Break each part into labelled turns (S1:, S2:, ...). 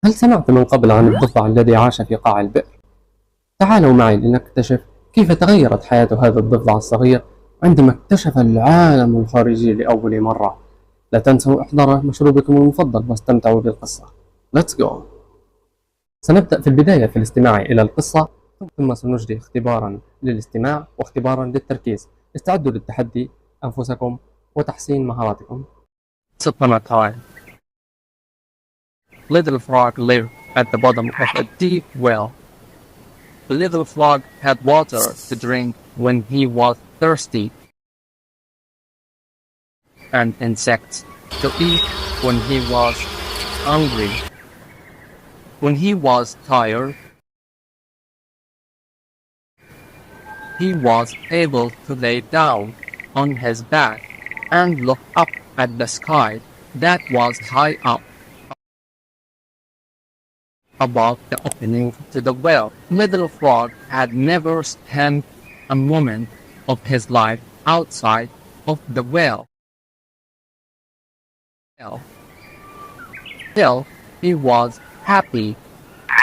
S1: هل سمعت من قبل عن الضفدع الذي عاش في قاع البئر؟ تعالوا معي لنكتشف كيف تغيرت حياة هذا الضفدع الصغير عندما اكتشف العالم الخارجي لأول مرة. لا تنسوا إحضار مشروبكم المفضل واستمتعوا بالقصة. Let's go! سنبدأ في البداية في الاستماع إلى القصة، ثم سنجري اختبارا للاستماع واختبارا للتركيز. استعدوا للتحدي أنفسكم وتحسين مهاراتكم.
S2: Once upon a time, little frog lived at the bottom of a deep well. The little frog had water to drink when he was thirsty, and insects to eat when he was hungry. When he was tired, he was able to lay down on his back and look up at the sky that was high up above the opening to the well. Little Frog had never spent a moment of his life outside of the well. Still, he was happy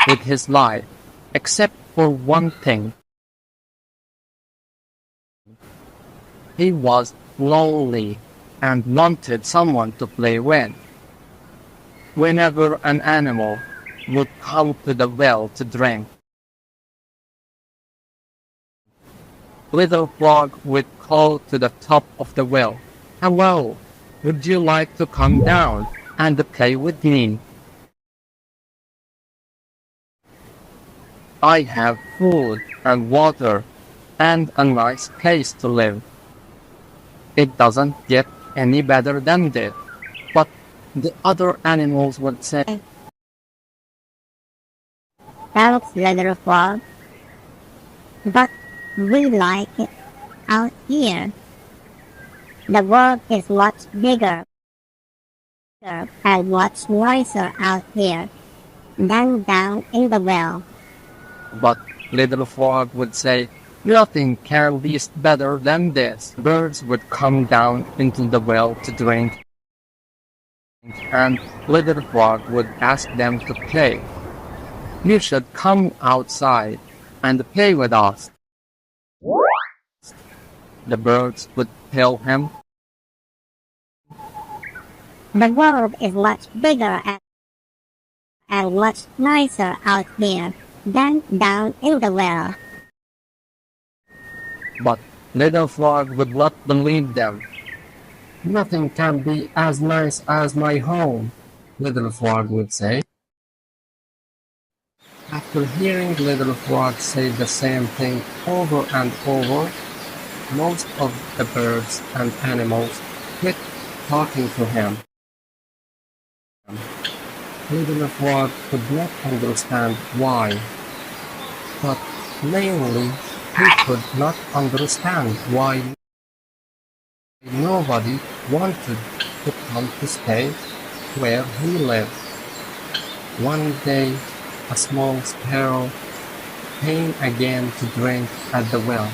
S2: with his life, except for one thing. He was lonely and wanted someone to play with. Whenever an animal would come to the well to drink, Little Frog would call to the top of the well, "Hello, would you like to come down and play with me? I have food and water and a nice place to live." It doesn't get any better than this. But the other animals would say,
S3: "Thanks, Little Frog, but we like it out here. The world is much bigger and much nicer out here than down in the well."
S2: But Little Frog would say, "Nothing can be better than this." Birds would come down into the well to drink, and Little Frog would ask them to play. "You should come outside and play with us." The birds would tell him,
S3: "The world is much bigger and much nicer out here than down in the well."
S2: But Little Frog would not believe them. "Nothing can be as nice as my home," Little Frog would say. After hearing Little Frog say the same thing over and over, most of the birds and animals quit talking to him. Little Frog could not understand why, but mainly he could not understand why nobody wanted to come to stay where he lived. One day, a small sparrow came again to drink at the well.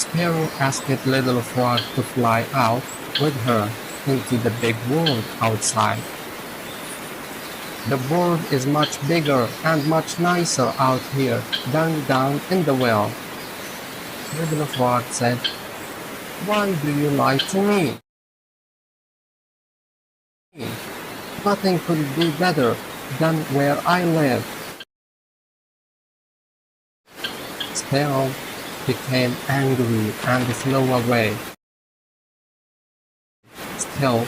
S2: Sparrow asked Little Frog to fly out with her into the big world outside. "The world is much bigger and much nicer out here than down in the well." Little Frog said, "Why do you lie to me? Nothing could be better than where I live." Sparrow became angry and flew away. Still,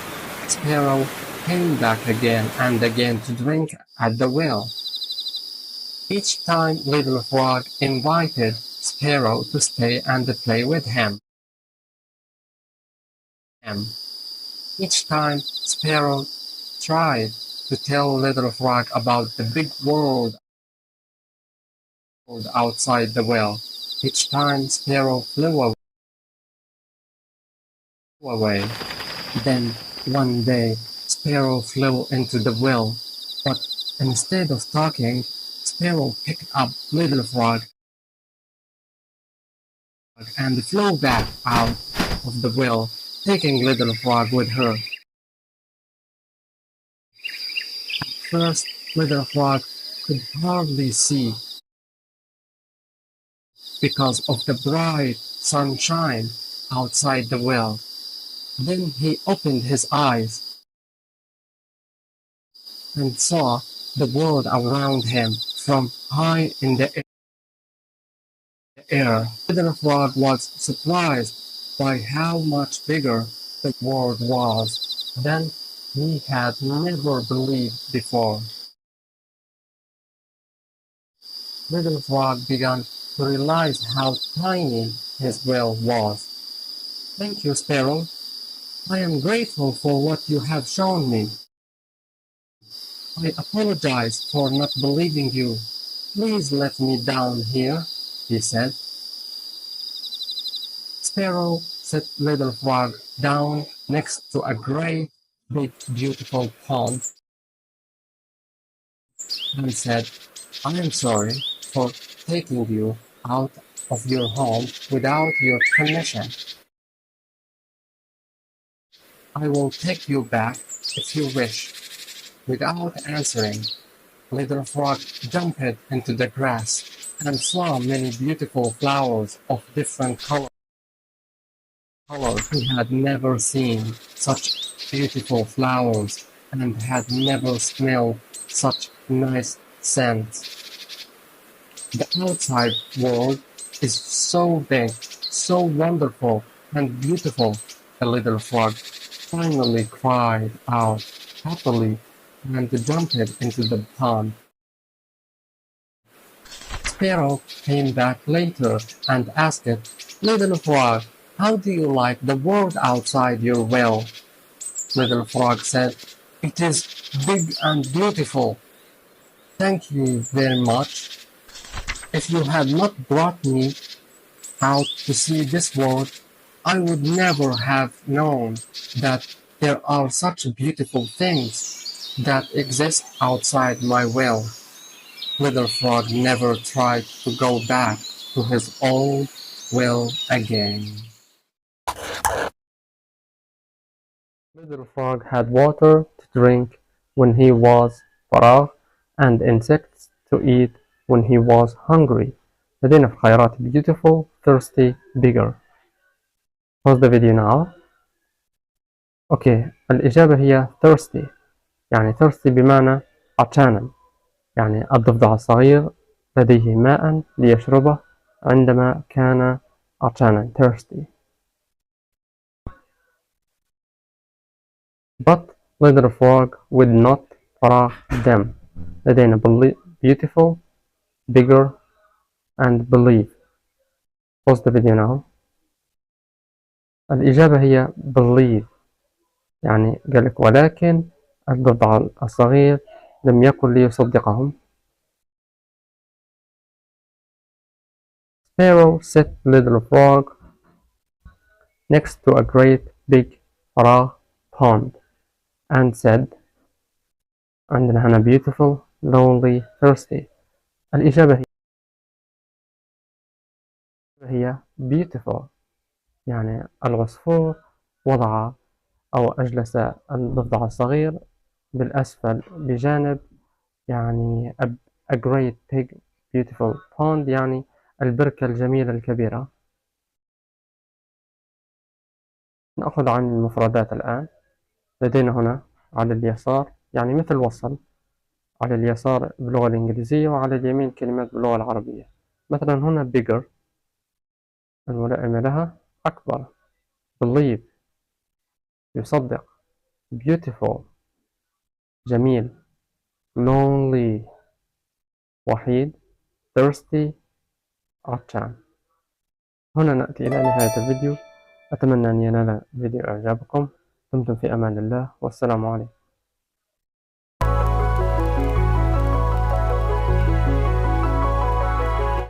S2: Sparrow came back again and again to drink at the well. Each time Little Frog invited Sparrow to stay and play with him. Each time Sparrow tried to tell Little Frog about the big world outside the well. Each time Sparrow flew away. Then one day Sparrow flew into the well, but instead of talking, Sparrow picked up Little Frog and flew back out of the well, taking Little Frog with her. first, little frog could hardly see because of the bright sunshine outside the well. Then he opened his eyes and saw the world around him from high in the air. Little frog was surprised by how much bigger the world was than he had never believed before. Little frog began to realize how tiny his will was. "Thank you, Sparrow. I am grateful for what you have shown me. I apologize for not believing you. Please let me down here," he said. Sparrow set Little Frog down next to a great, big, beautiful pond and said, "I am sorry for taking you out of your home without your permission. I will take you back if you wish." Without answering, Little Frog jumped into the grass and saw many beautiful flowers of different colors. He had never seen such beautiful flowers and had never smelled such nice scents. The outside world is so big, so wonderful and beautiful. The little frog finally cried out happily and jumped into the pond. Sparrow came back later and asked, "Little frog, how do you like the world outside your well?" Little frog said, "It is big and beautiful. Thank you very much. If you had not brought me out to see this world, I would never have known that there are such beautiful things that exist outside my well." Little Frog never tried to go back to his old well again.
S1: Little Frog had water to drink when he was فراغ and insects to eat when he was hungry. لدينا في خيارات beautiful, thirsty, bigger. Pause the video now. أوكي، الإجابة هي thirsty. يعني thirsty بمعنى عطشانا، يعني الضفدع الصغير لديه ماء ليشربه عندما كان عطشانا thirsty. But Little Frog would not فراغ them. لدينا beautiful, bigger and believe. Pause the video now. الإجابة هي believe، يعني قالك ولكن الضفدع الصغير لم يكن ليصدقهم. Sparrow set Little Frog next to a great big فراغ pond and said, عندنا هنا beautiful, lonely, thirsty. الإجابة هي beautiful، يعني العصفور وضع أو أجلس الضفدع الصغير بالأسفل بجانب يعني a great big beautiful pond، يعني البركة الجميلة الكبيرة. نأخذ عن المفردات الآن. لدينا هنا على اليسار يعني مثل وصل، على اليسار باللغة الإنجليزية وعلى اليمين كلمات باللغة العربية. مثلا هنا bigger الملائمة لها أكبر، believe يصدق، beautiful جميل، lonely وحيد، thirsty عطشان. هنا نأتي إلى نهاية الفيديو. أتمنى أن ينال الفيديو إعجابكم. دمتم في أمان الله والسلام عليكم.